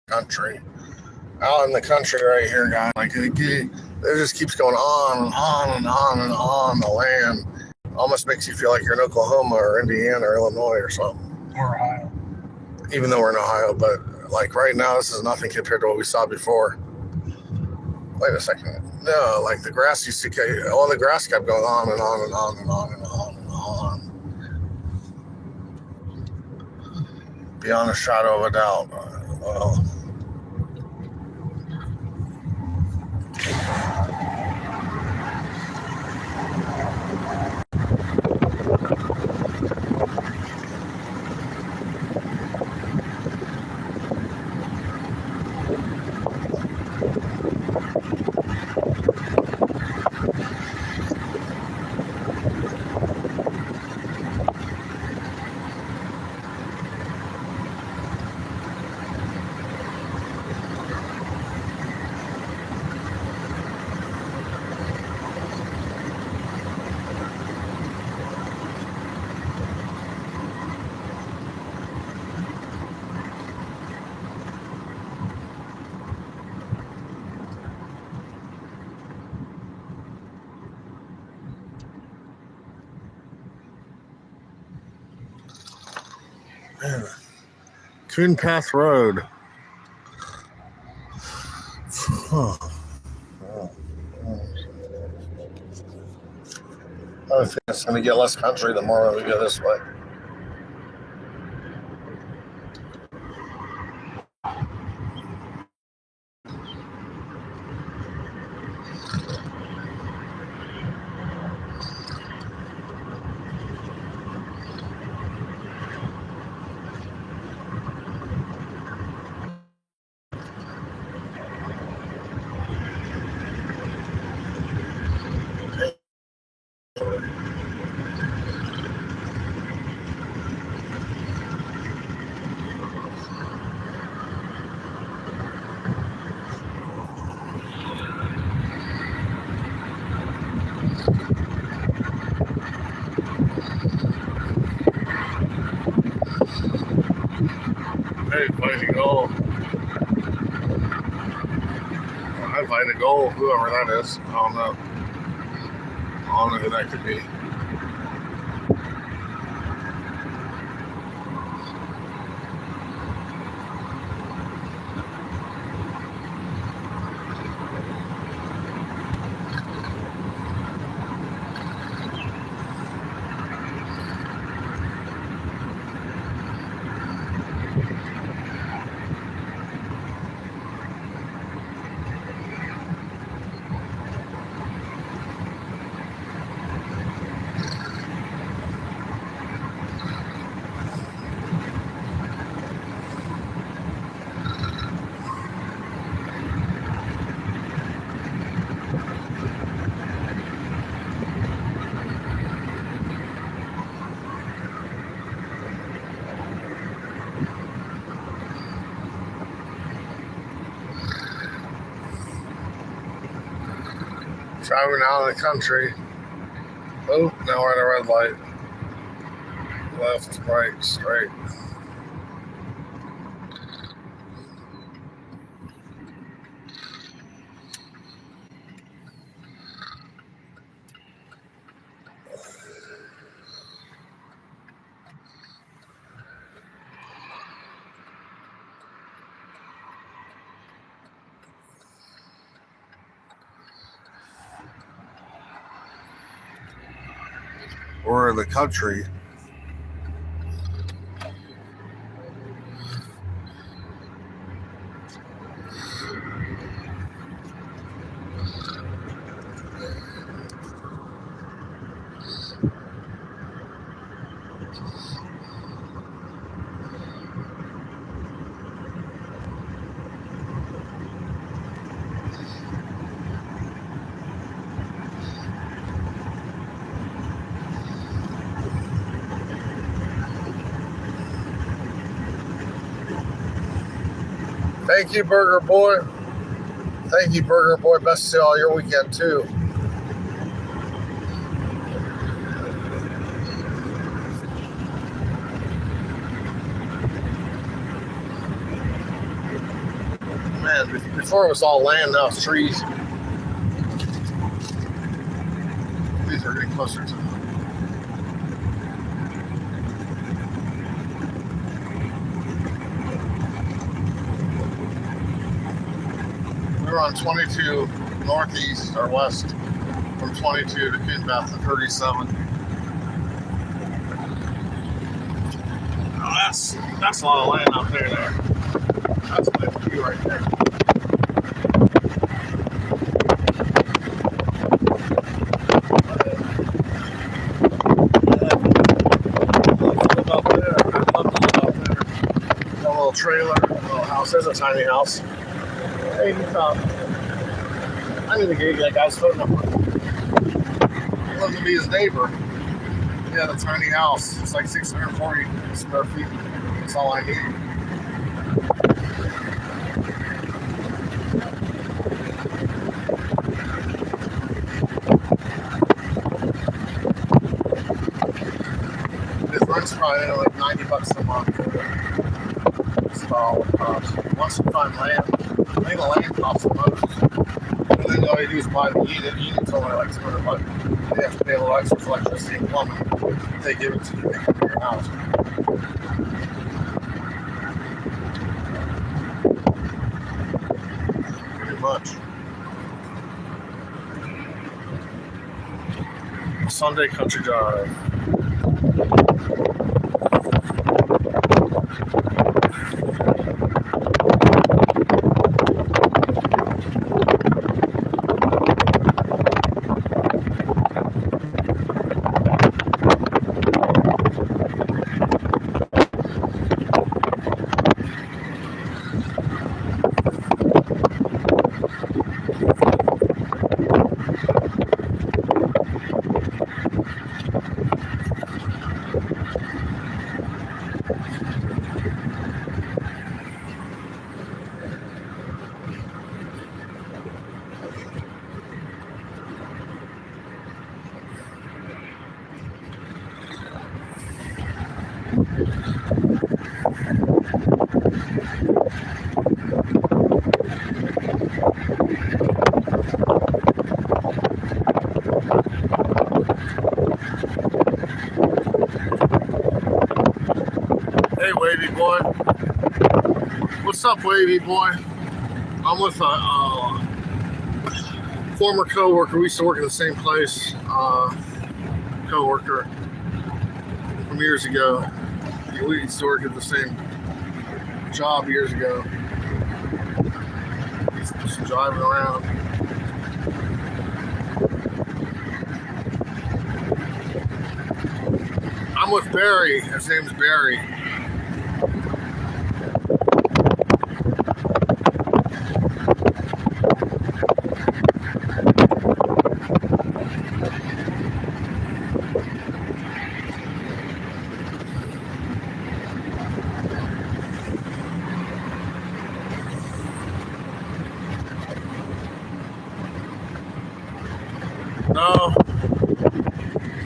country. Out in the country right here, guys, like it just keeps going on and on and on and on. The land almost makes you feel like you're in Oklahoma or Indiana or Illinois or something. Or Ohio. Even though we're in Ohio, but like right now, this is nothing compared to what we saw before. Wait a second. No, like the grass used to, the grass kept going on and on and on and on and on and on. Beyond a shadow of a doubt. Well, man. Coon Path Road. Huh. I think it's going to get less country the more we go this way. Hey, find a goal. I find a goal, whoever that is. I don't know. I don't know who that could be. Driving out in the country. Oh, now we're at a red light. Left, right, straight. We're in the country. Thank you, Burger Boy. Thank you, Burger Boy. Best to see all your weekend, too. Man, before it was all land, now it's trees. These are getting closer to them. We were on 22 northeast or west from 22 to Kinbath to 37. Oh, that's a lot of land out there. That's a nice view right there. Trailer, little house. There's a tiny house. Hey, I need to get that guy's phone number. I'd love to be his neighbor. He had a tiny house. It's like 640 square feet. That's all I need. His rent's probably like $90 a month. Once you find land, I think the land costs the most. And then all you do is buy the unit. The unit's only like $200. They have to pay a little extra for electricity and plumbing. They give it to you, they come to your house. Pretty much. Sunday Country Drive. Hey, Wavy Boy. What's up, Wavy Boy? I'm with a former co-worker. We used to work in the same place. Co-worker from years ago. We used to work at the same job years ago. He's just driving around. I'm with Barry. His name's Barry.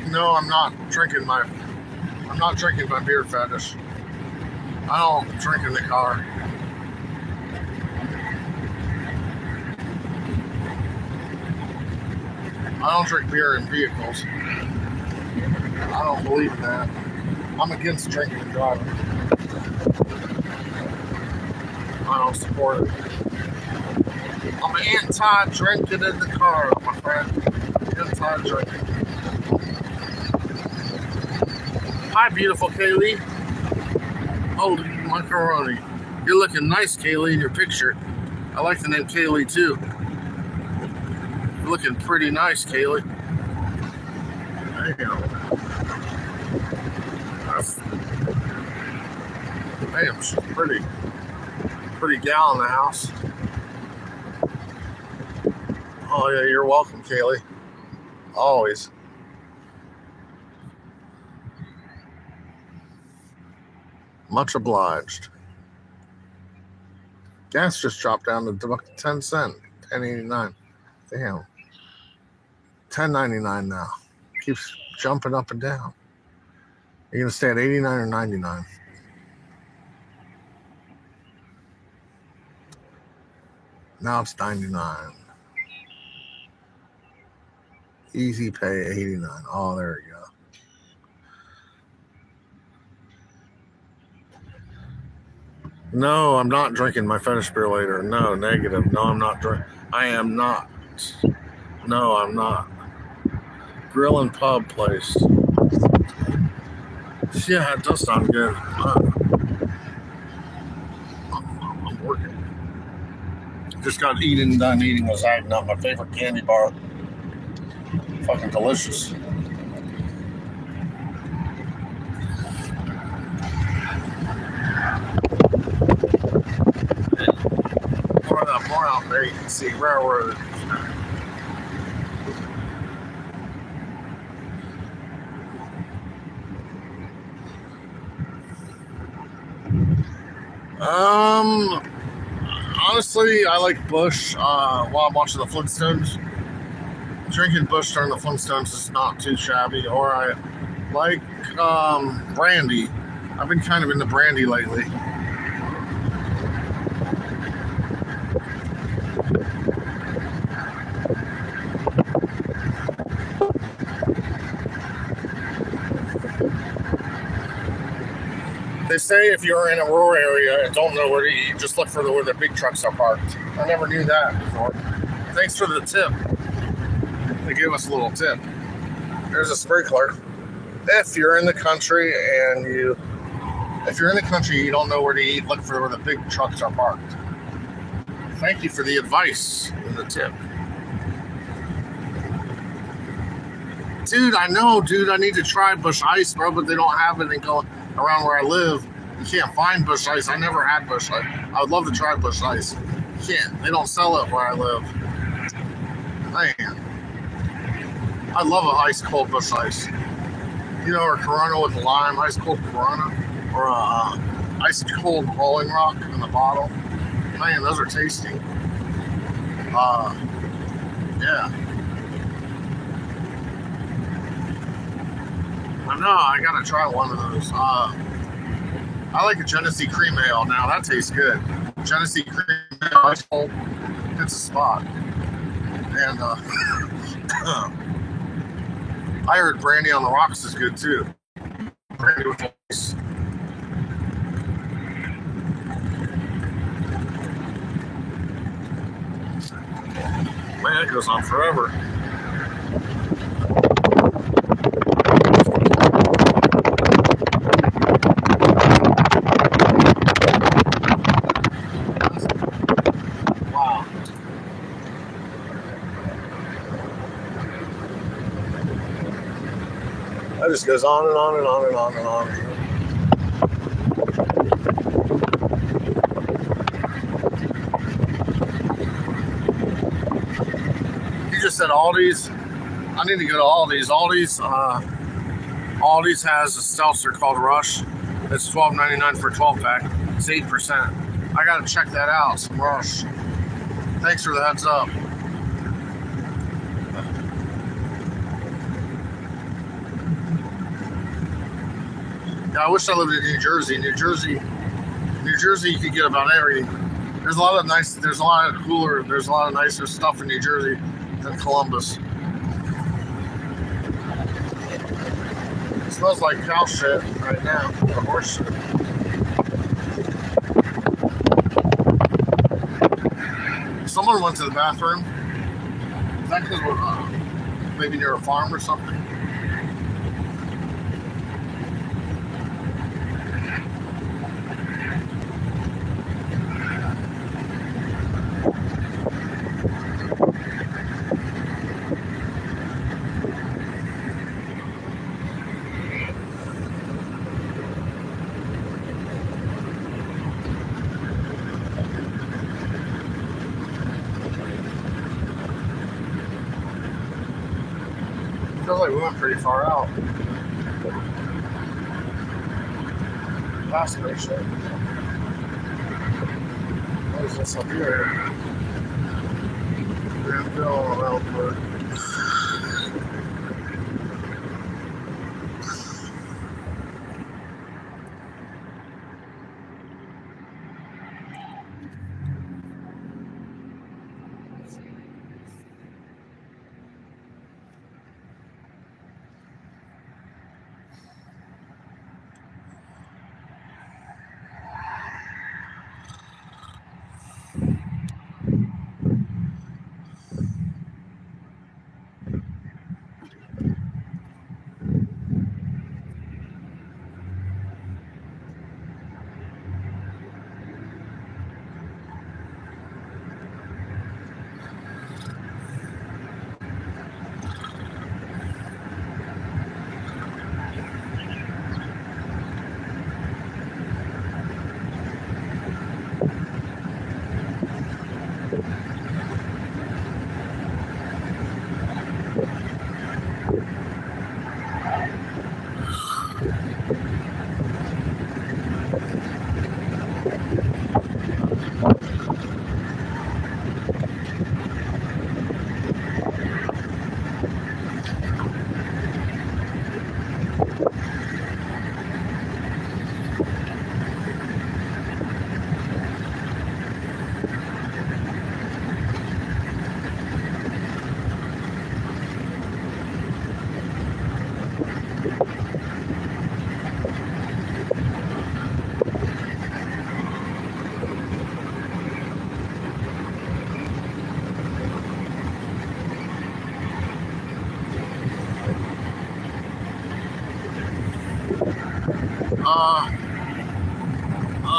No, I'm not drinking my beer fetish. I don't drink in the car. I don't drink beer in vehicles. I don't believe in that. I'm against drinking and driving. I don't support it. I'm anti-drinking in the car, my friend. Anti-drinking. Hi, beautiful Kaylee. Holy macaroni. You're looking nice, Kaylee, in your picture. I like the name Kaylee, too. You're looking pretty nice, Kaylee. Damn. Damn, she's pretty. Pretty gal in the house. Oh, yeah, you're welcome, Kaylee. Always. Much obliged. Gas just dropped down to 10 cents, 10.89. Damn. 10.99 now. Keeps jumping up and down. You're gonna stay at 89 or 99? Now it's 99. Easy pay 89. Oh, there you go. No, I'm not drinking my fetish beer later. No, negative. No, I'm not drinking. I am not. No, I'm not. Grill and pub place. Yeah, it does sound good. I'm working. Just got done eating a Stagnant, my favorite candy bar. Fucking delicious. More out there, you can see railroad. Honestly, I like Bush while I'm watching the Flintstones. Drinking Bush during the Flintstones is not too shabby. Or I like brandy. I've been kind of into brandy lately. They say if you're in a rural area and don't know where to eat, just look for where the big trucks are parked. I never knew that before. Thanks for the tip. They gave us a little tip. There's a sprinkler. If you're in the country and you don't know where to eat, look for where the big trucks are parked. Thank you for the advice and the tip. Dude, I know, dude. I need to try Bush Ice, bro, but they don't have it around where I live. You can't find Bush Ice. I never had Bush Ice. I would love to try Bush Ice. You can't. They don't sell it where I live. Man. I love a ice cold Bush Ice. You know, or Corona with lime, ice cold Corona, or ice cold Rolling Rock in the bottle. Man, those are tasty. Yeah. I know, I gotta try one of those. I like a Genesee Cream Ale now. That tastes good. Genesee Cream Ale, ice cold, hits a spot. And I heard Brandy on the Rocks is good too. Brandy with ice. Man, it goes on forever. Wow. That just goes on and on and on and on and on. You just said Aldi's. I need to go to Aldi's. Aldi's has a seltzer called Rush. It's $12.99 for a 12-pack. It's 8%. I gotta check that out. Some Rush. Thanks for the heads up. Yeah, I wish I lived in New Jersey. New Jersey, you could get about everything. There's a lot of nicer stuff in New Jersey than Columbus. It smells like cow shit right now, or horse shit. Someone went to the bathroom. Is that because we're maybe near a farm or something? Feels like we went pretty far out. Last station. What is this up here? Granville around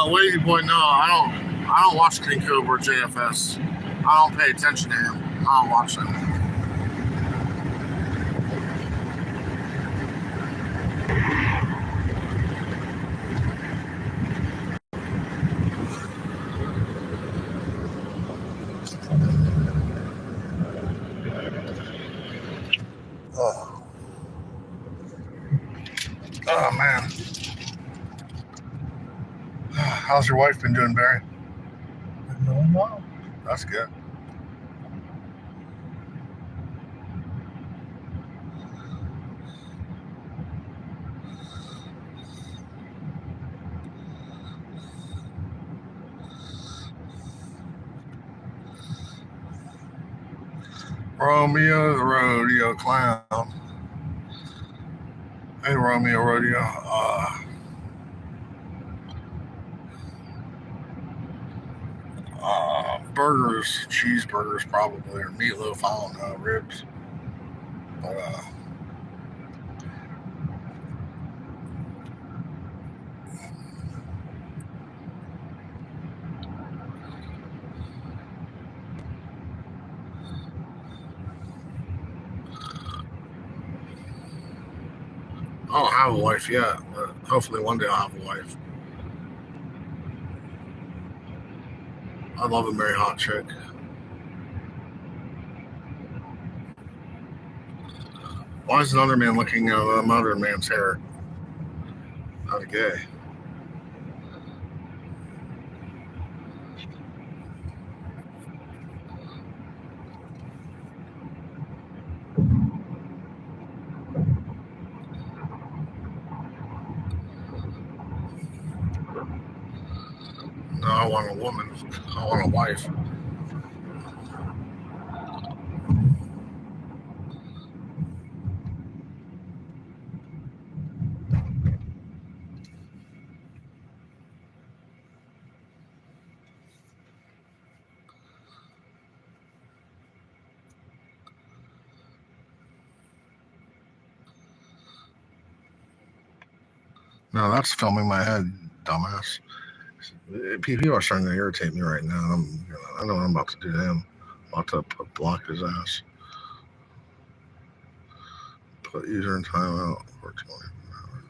Lazy boy, no, I don't watch King Cobra JFS. I don't pay attention to him. I don't watch him. Oh man. How's your wife been doing, Barry? Doing well. That's good. Romeo the Rodeo Clown. Hey, Romeo Rodeo. Burgers, cheeseburgers probably, or meatloaf, I don't know, ribs. But, I don't have a wife yet, but hopefully one day I'll have a wife. I'd love to marry a hot chick. Why is another man looking at another man's hair? Not gay. No, I want a woman. I want a wife. No, that's filming my head, dumbass. People are starting to irritate me right now. I know what I'm about to do to him. I'm about to block his ass. Put user in timeout for 20 hours.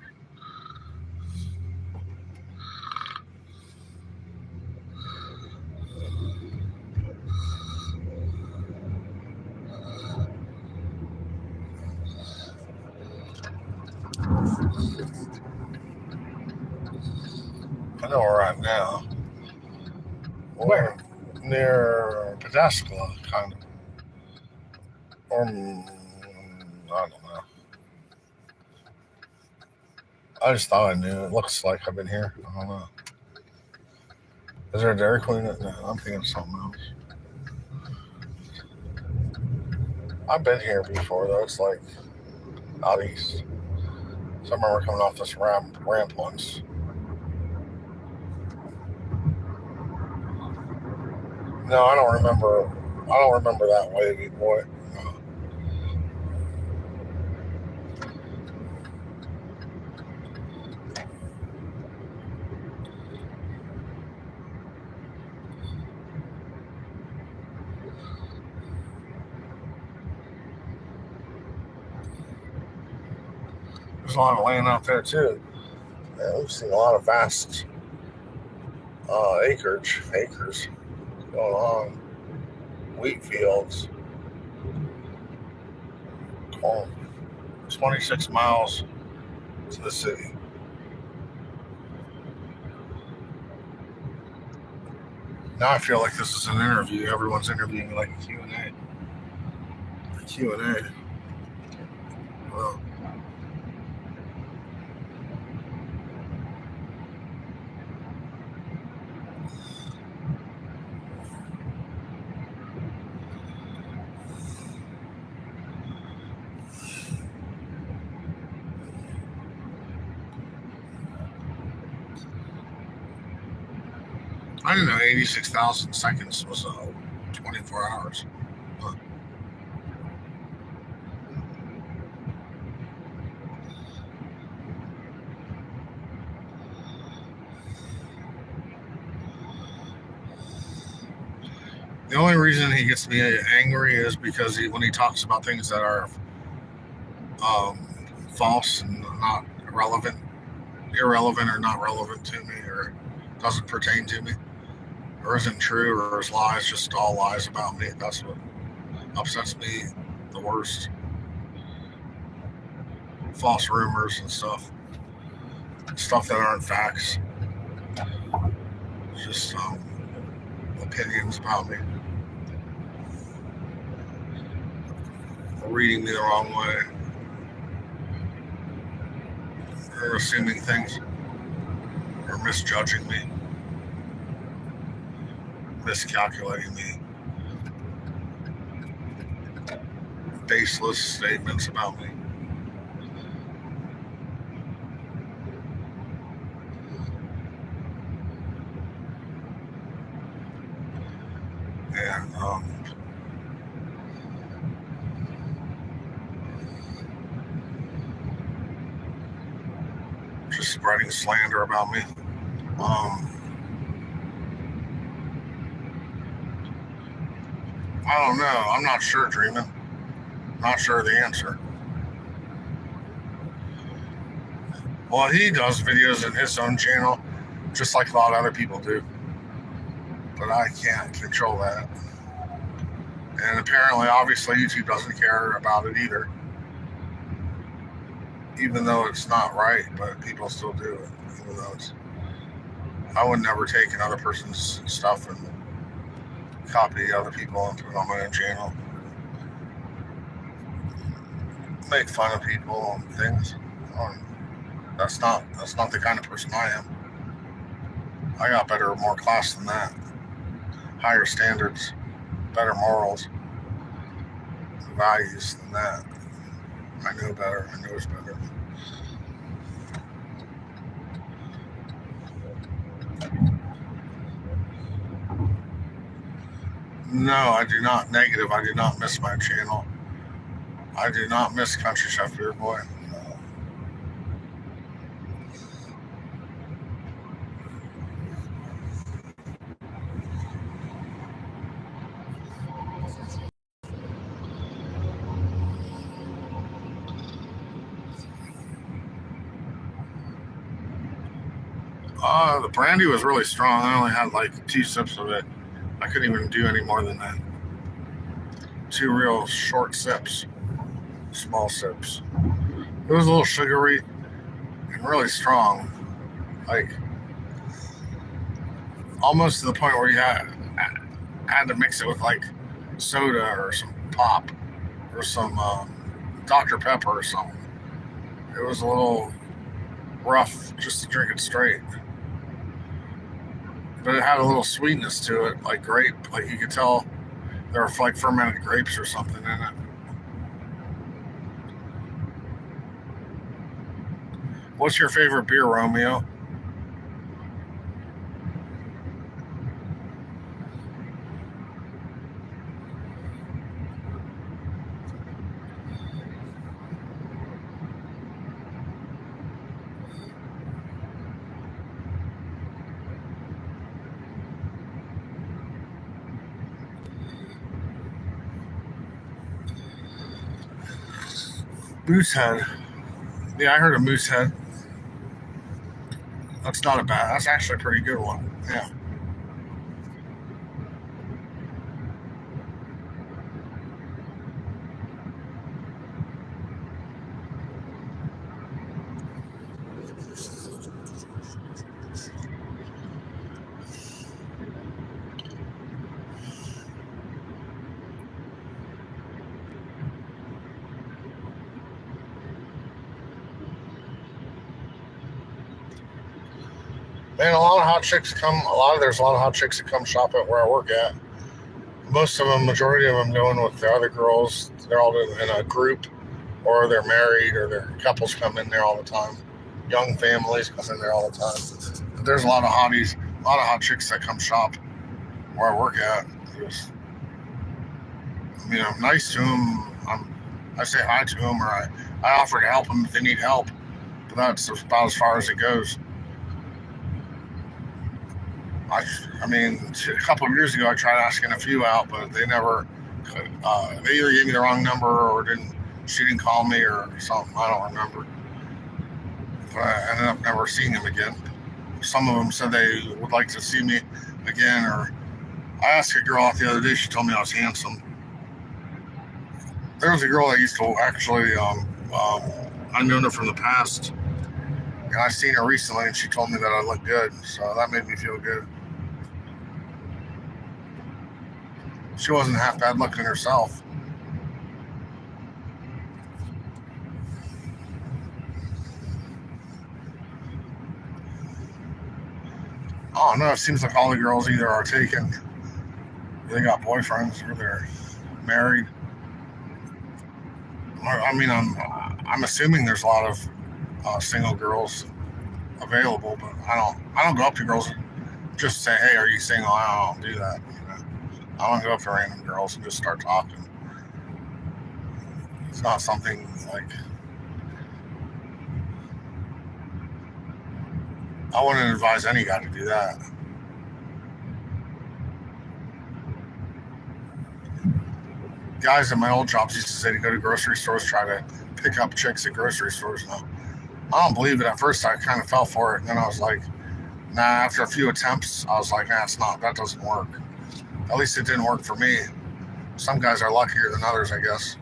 I know where we're at now. We're near Pedascala, kind of. Or, I don't know. I just thought I knew. It looks like I've been here. I don't know. Is there a Dairy Queen? No, I'm thinking of something else. I've been here before, though. It's like out east. So I remember coming off this ramp once. No, I don't remember. I don't remember that wavy boy. No. There's a lot of land out there too. Yeah, we've seen a lot of vast acres going on. wheat fields. 26 miles to the city. Now I feel like this is an interview. Everyone's interviewing me like a Q&A. A Q&A. Well, I didn't know 86,000 seconds was 24 hours. Huh. The only reason he gets me angry is because when he talks about things that are false and not irrelevant or not relevant to me or doesn't pertain to me or isn't true or is lies, just all lies about me. That's what upsets me the worst. False rumors and stuff that aren't facts, just opinions about me, reading me the wrong way, or assuming things, or misjudging me, miscalculating me, baseless statements about me. And just spreading slander about me. I don't know. I'm not sure, Dreamin'. Not sure of the answer. Well, he does videos in his own channel, just like a lot of other people do. But I can't control that. And apparently, obviously, YouTube doesn't care about it either. Even though it's not right, but people still do it. Even though I would never take another person's stuff and copy other people and put it on my own channel. Make fun of people and things. That's not the kind of person I am. I got better, more class than that. Higher standards, better morals, values than that. I know better. I know it's better. No, I do not. Negative. I do not miss my channel. I do not miss Country Chef Beer Boy. No. The brandy was really strong. I only had like 2 sips of it. I couldn't even do any more than that. 2 real short sips, small sips. It was a little sugary and really strong, like almost to the point where you had to mix it with like soda or some pop or some Dr. Pepper or something. It was a little rough just to drink it straight. But it had a little sweetness to it, like grape. Like you could tell there were like fermented grapes or something in it. What's your favorite beer, Romeo? Moosehead. Yeah, I heard of Moosehead. That's not a bad. That's actually a pretty good one. Yeah. Man, there's a lot of hot chicks that come shop at where I work at. Most of them, majority of them going with the other girls. They're all in a group, or they're married, or their couples come in there all the time. Young families come in there all the time. But there's a lot of hotties, a lot of hot chicks that come shop where I work at. I'm nice to them. I say hi to them, or I offer to help them if they need help. But that's about as far as it goes. A couple of years ago, I tried asking a few out, but they never. They either gave me the wrong number or she didn't call me or something. I don't remember. But I ended up never seeing them again. Some of them said they would like to see me again, or I asked a girl out the other day. She told me I was handsome. There was a girl that used to actually, I've known her from the past, and I seen her recently, and she told me that I looked good, so that made me feel good. She wasn't half bad looking herself. Oh no, it seems like all the girls either are taken, they got boyfriends, or they're married. I'm assuming there's a lot of single girls available, but I don't go up to girls and just say, "Hey, are you single?" I don't do that. I don't go up to random girls and just start talking. It's not something like I wouldn't advise any guy to do that. Guys at my old jobs used to say to go to grocery stores, try to pick up chicks at grocery stores. No, I don't believe it. At first, I kind of fell for it, and then I was like, nah. After a few attempts, I was like, that doesn't work. At least it didn't work for me. Some guys are luckier than others, I guess.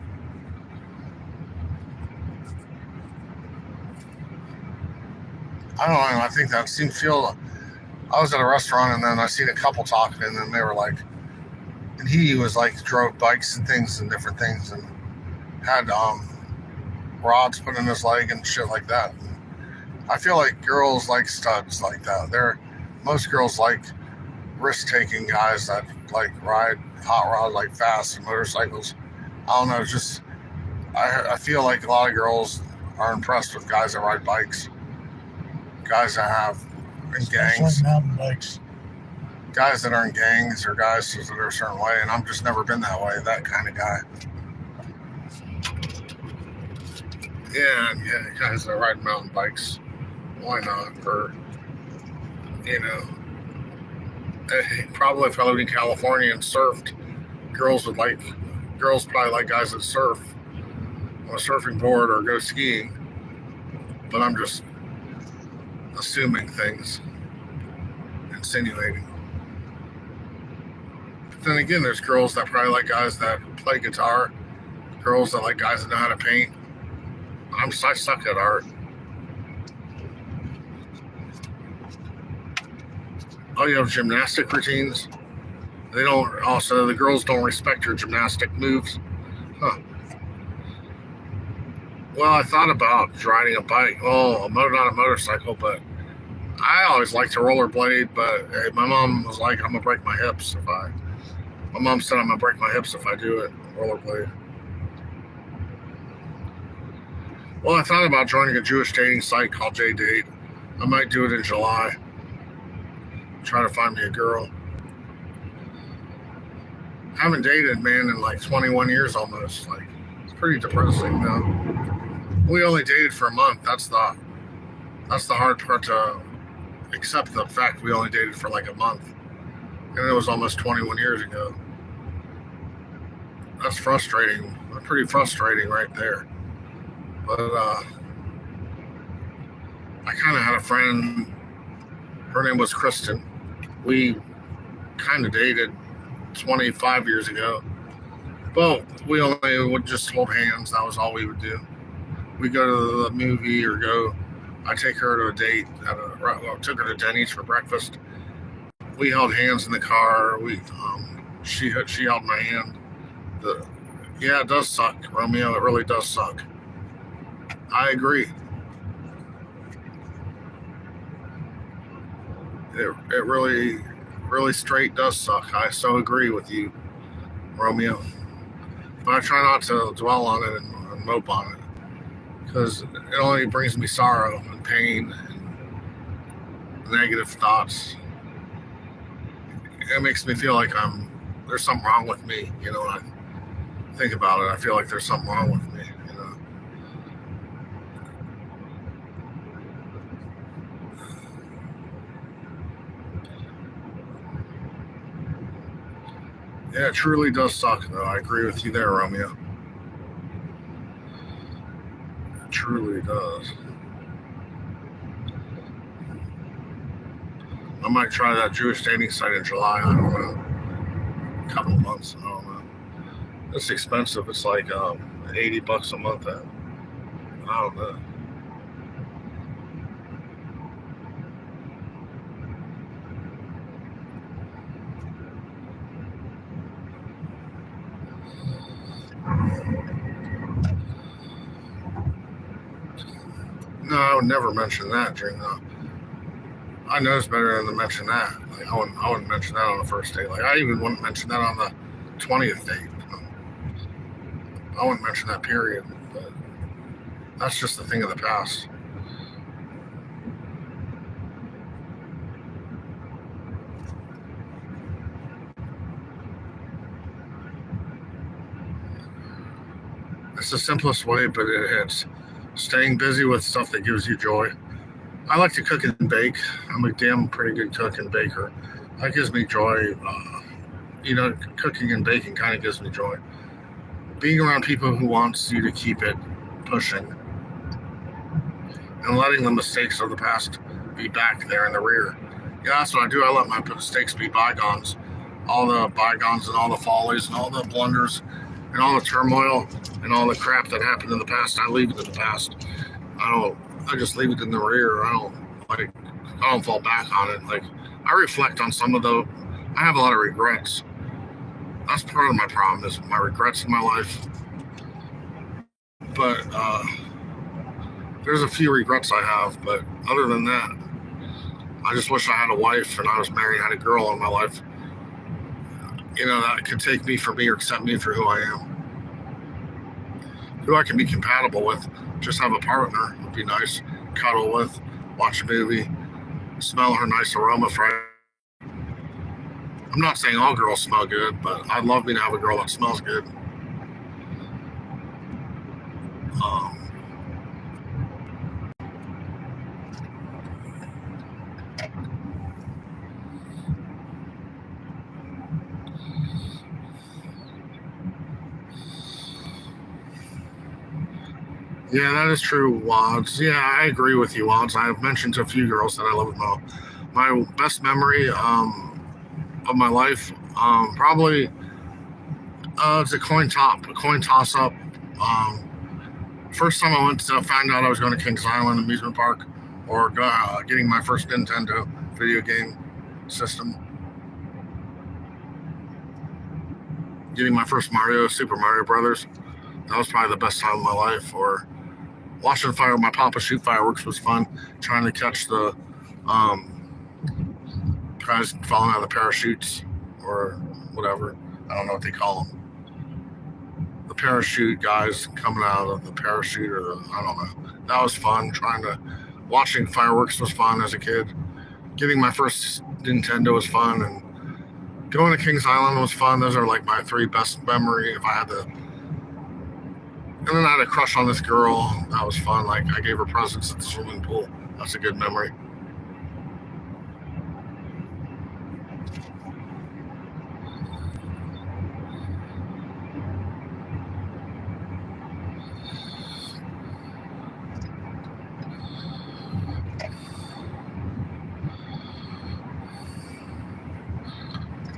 I don't know. I think that I was at a restaurant, and then I seen a couple talking, and then they were like, and he was like drove bikes and things and different things, and had rods put in his leg and shit like that. And I feel like girls like studs like that. Most girls like risk-taking guys that like ride hot rods, like fast motorcycles. I don't know. I feel like a lot of girls are impressed with guys that ride bikes, guys that have in gangs. Like mountain bikes. Guys that are in gangs, or guys that are a certain way, and I've just never been that way, that kind of guy. Yeah, guys that ride mountain bikes. Why not? Or, probably if I lived in California and surfed, girls probably like guys that surf on a surfing board or go skiing. But I'm just assuming things, insinuating. Then again, there's girls that probably like guys that play guitar, girls that like guys that know how to paint. I suck at art. Oh, you have gymnastic routines? The girls don't respect your gymnastic moves? Huh. Well, I thought about riding a bike. Oh, not a motorcycle, but I always liked to rollerblade, but hey, my mom was like, I'm going to break my hips My mom said I'm going to break my hips if I do it, rollerblade. Well, I thought about joining a Jewish dating site called JDate. I might do it in July. Try to find me a girl. I haven't dated, man, in like 21 years almost. Like, it's pretty depressing, though. We only dated for a month. That's the hard part to accept, the fact we only dated for like a month. And it was almost 21 years ago. That's frustrating. Pretty frustrating right there. But I kind of had a friend, her name was Kristen. We kind of dated 25 years ago. But we only would just hold hands. That was all we would do. We'd go to the movie or I'd take her to a date. Took her to Denny's for breakfast. We held hands in the car. She held my hand. Yeah, it does suck, Romeo. It really does suck. I agree. It really straight does suck. I so agree with you, Romeo. But I try not to dwell on it and mope on it, because it only brings me sorrow and pain and negative thoughts. It makes me feel like there's something wrong with me. When I think about it, I feel like there's something wrong with me. Yeah, it truly does suck, though. I agree with you there, Romeo. It truly does. I might try that Jewish dating site in July. I don't know. A couple of months. I don't know. It's expensive. It's like $80 a month. I don't know. No, I would never mention that during the. I know it's better than to mention that. Like I wouldn't mention that on the first date. Like I even wouldn't mention that on the 20th date. I wouldn't mention that period. But that's just a thing of the past. It's the simplest way, but it's staying busy with stuff that gives you joy. I like to cook and bake. I'm a damn pretty good cook and baker. That gives me joy. Cooking and baking kind of gives me joy. Being around people who wants you to keep it pushing and letting the mistakes of the past be back there in the rear. Yeah, that's what I do. I let my mistakes be bygones. All the bygones and all the follies and all the blunders and all the turmoil and all the crap that happened in the past, I leave it in the past. I just leave it in the rear. I don't fall back on it. Like I reflect on some of I have a lot of regrets. That's part of my problem is my regrets in my life. But there's a few regrets I have, but other than that, I just wish I had a wife and I was married and had a girl in my life, that could take me for me or accept me for who I am. Who I can be compatible with. Just have a partner would be nice. Cuddle with, watch a movie, smell her nice aroma Friday. I'm not saying all girls smell good, but I'd love me to have a girl that smells good. Yeah, that is true, Wads. Yeah, I agree with you, Wads. I've mentioned to a few girls that I love my best memory of my life. Probably it's a coin toss up. First time I went to find out I was going to Kings Island amusement park, or getting my first Nintendo video game system, getting my first Super Mario Brothers. That was probably the best time of my life. Or watching my papa shoot fireworks was fun. Trying to catch the guys falling out of the parachutes or whatever. I don't know what they call them. The parachute guys coming out of the parachute, or I don't know. That was fun. Watching fireworks was fun as a kid. Getting my first Nintendo was fun, and going to Kings Island was fun. Those are like my three best memory. If I had to. And then I had a crush on this girl. That was fun. Like I gave her presents at the swimming pool. That's a good memory.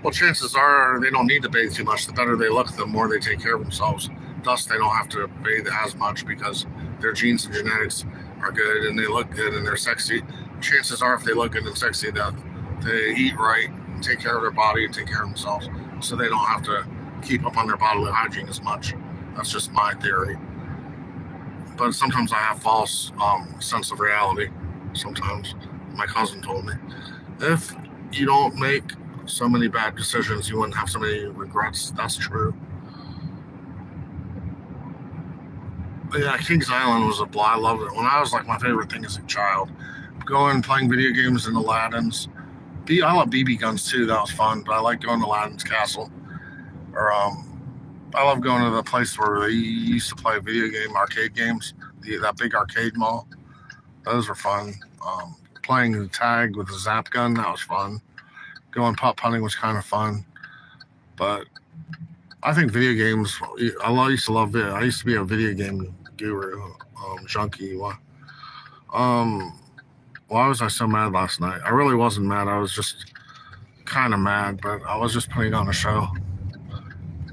Well, chances are they don't need to bathe too much. The better they look, the more they take care of themselves. Thus, they don't have to bathe as much because their genes and genetics are good and they look good and they're sexy. Chances are, if they look good and sexy, that they eat right, take care of their body, and take care of themselves, so they don't have to keep up on their bodily hygiene as much. That's just my theory. But sometimes I have false sense of reality. Sometimes my cousin told me. If you don't make so many bad decisions, you wouldn't have so many regrets. That's true. But yeah, Kings Island was a blah. I loved it. When I was like my favorite thing as a child, going playing video games in Aladdin's. I love BB guns too. That was fun. But I like going to Aladdin's castle. Or I love going to the place where they used to play arcade games. That big arcade mall. Those were fun. Playing the tag with the zap gun, that was fun. Going putt hunting was kind of fun. But I think video games, I used to love video. I used to be a video game guru, junkie. Why was I so mad last night? I really wasn't mad. I was just kind of mad, but I was just putting on a show.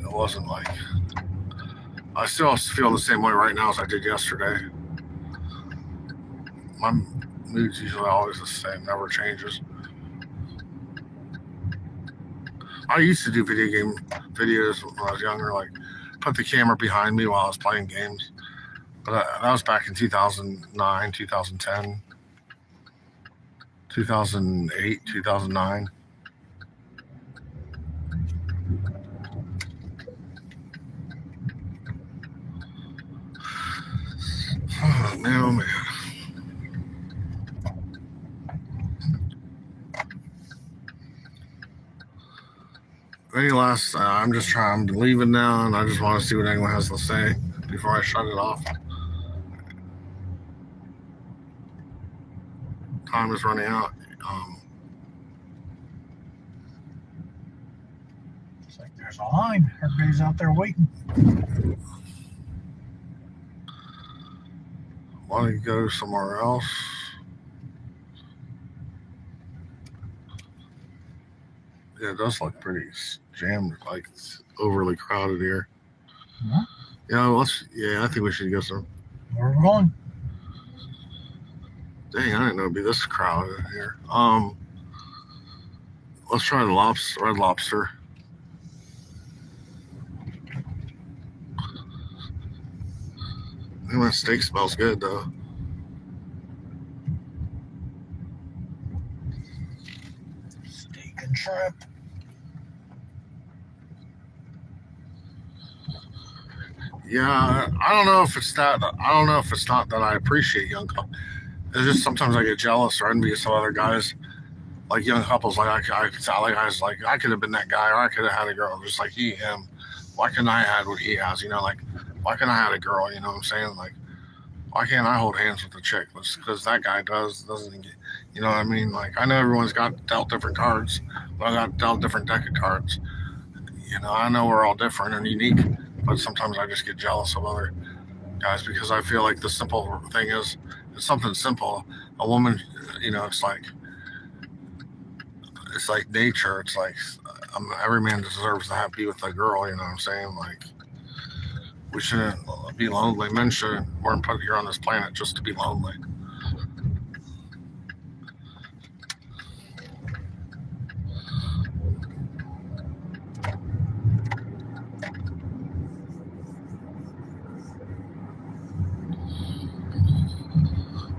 It wasn't like... I still feel the same way right now as I did yesterday. My mood's usually always the same, never changes. I used to do video game videos when I was younger, like put the camera behind me while I was playing games. But that was back in 2009, 2010, 2008, 2009. Oh, man, oh, man. Any last, I'm leaving now, and I just want to see what anyone has to say before I shut it off. Time is running out. It's like there's a line. Everybody's out there waiting. Want to go somewhere else? Yeah, it does look pretty jammed, like it's overly crowded here. Yeah. I think we should go some. Where are we going? Dang, I didn't know it'd be this crowded here. Let's try the Red Lobster. I think my steak smells good though. Steak and shrimp. Yeah, I don't know if it's that. I don't know if it's not that I appreciate young couples. It's just sometimes I get jealous or envious of other guys, like young couples. Like I could have been that guy, or I could have had a girl just like him. Why couldn't I have what he has? Like why can't I have a girl? You know what I'm saying? Like why can't I hold hands with a chick? Because that guy doesn't get. You know what I mean? Like I know everyone's got dealt different cards, but I got dealt different deck of cards. I know we're all different and unique. But sometimes I just get jealous of other guys because I feel like the simple thing is, it's something simple. A woman, it's like nature. It's like every man deserves to be with a girl. You know what I'm saying? Like we shouldn't be lonely. Men weren't put here on this planet just to be lonely.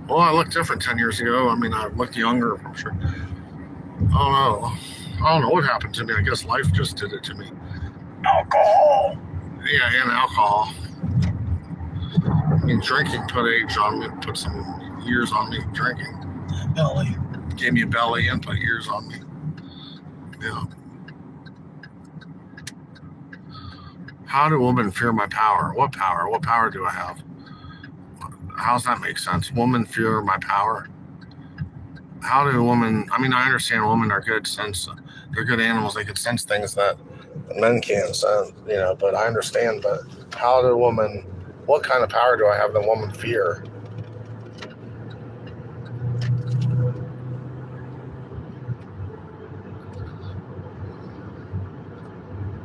Well, I looked different 10 years ago. I mean, I looked younger, I'm sure. I don't know what happened to me. I guess life just did it to me. Alcohol. Yeah, and alcohol. I mean, drinking put some years on me. Drinking. Belly. Gave me a belly and put years on me. Yeah. How do women fear my power? What power? What power do I have? How does that make sense? Women fear my power. How do women? I mean, I understand women are good sense. They're good animals. They can sense things that men can't sense. But I understand. But how do women? What kind of power do I have that women fear?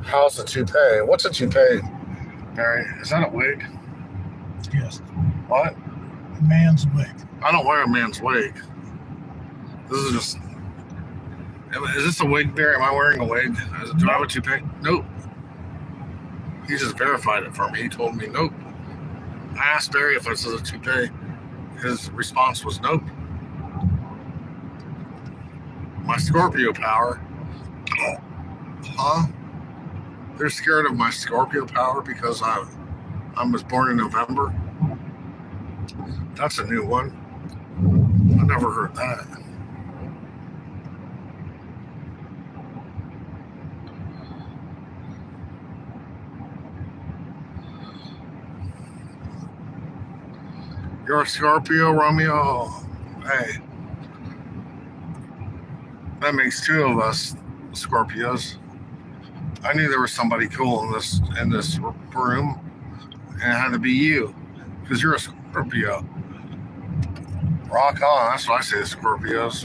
How's a toupee? What's a toupee, Barry? Is that a wig? Yes. What? A man's wig. I don't wear a man's wig. This is just... Is this a wig, Barry? Am I wearing a wig? Do I have a toupee? Nope. He just verified it for me. He told me nope. I asked Barry if this is a toupee. His response was nope. my Scorpio power. Huh? They're scared of my Scorpio power because I was born in November. That's a new one. I never heard that. You're a Scorpio, Romeo. Hey. That makes two of us Scorpios. I knew there was somebody cool in this room, and it had to be you, because you're a Scorpio. Rock on. That's what I say to Scorpios.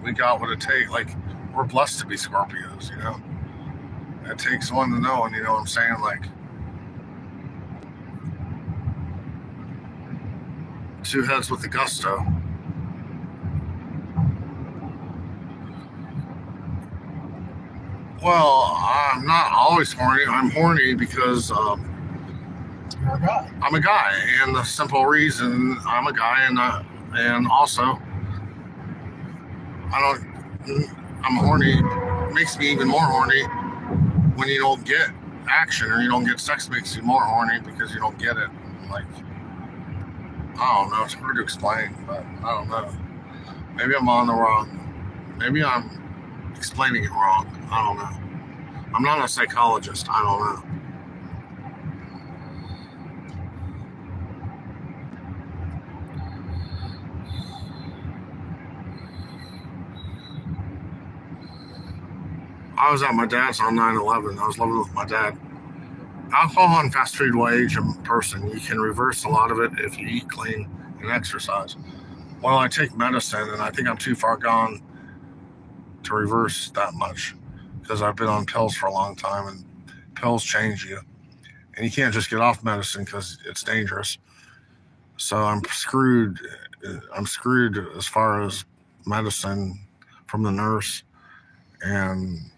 We got what it takes. Like, we're blessed to be Scorpios, you know? It takes one to know, and you know what I'm saying? Like, two heads with the gusto. Well, I'm not always horny. I'm horny because You're a guy. I'm a guy, and the simple reason I'm a guy, and also I'm horny. It makes me even more horny when you don't get action or you don't get sex. Makes you more horny because you don't get it. Like, I don't know. It's hard to explain, but I don't know. Maybe I'm on the wrong. Maybe I'm explaining it wrong. I don't know. I'm not a psychologist. I don't know. I was at my dad's on 9/11. I was living with my dad. Alcohol and fast food will age a person. You can reverse a lot of it if you eat clean and exercise. Well, I take medicine, and I think I'm too far gone to reverse that much because I've been on pills for a long time, and pills change you. And you can't just get off medicine because it's dangerous. So I'm screwed. I'm screwed as far as medicine from the nurse, and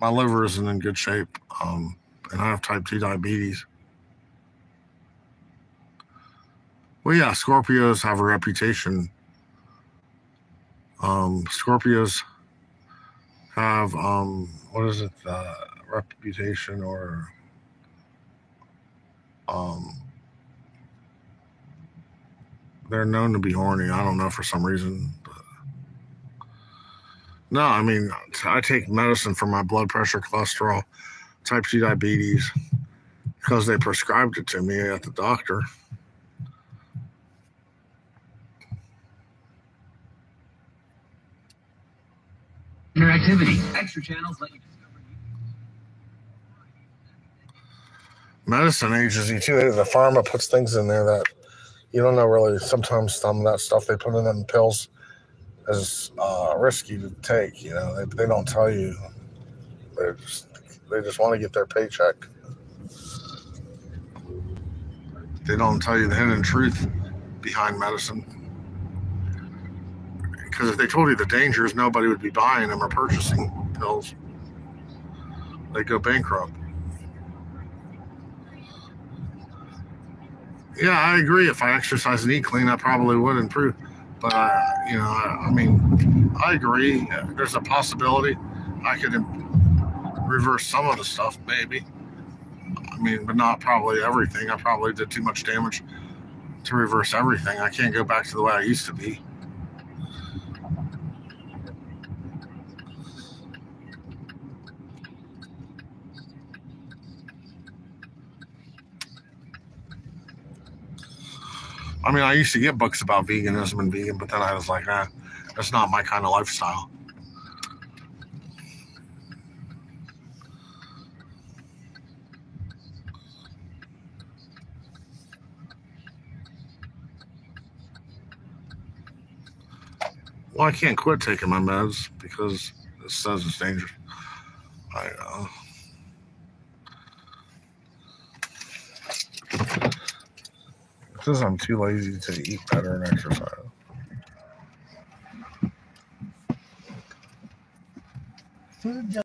my liver isn't in good shape, and I have type 2 diabetes. Well, yeah, Scorpios have a reputation. Scorpios have, what is it, reputation or, they're known to be horny. I don't know, for some reason. But no, I mean, I take medicine for my blood pressure, cholesterol, type 2 diabetes, because they prescribed it to me at the doctor. Interactivity. Extra channels let you discover Medicine ages you too. The pharma puts things in there that you don't know really. Sometimes some of that stuff they put in them pills is risky to take. You know, they don't tell you. They just want to get their paycheck. They don't tell you the hidden truth behind medicine. Because if they told you the dangers, nobody would be buying them or purchasing pills. They'd go bankrupt. Yeah, I agree. If I exercise and eat clean, I probably would improve. But, I mean, I agree. There's a possibility I could reverse some of the stuff, maybe. I mean, but not probably everything. I probably did too much damage to reverse everything. I can't go back to the way I used to be. I mean, I used to get books about veganism and vegan, but then I was like, that's not my kind of lifestyle. Well, I can't quit taking my meds because it says it's dangerous. Because I'm too lazy to eat better and exercise. Food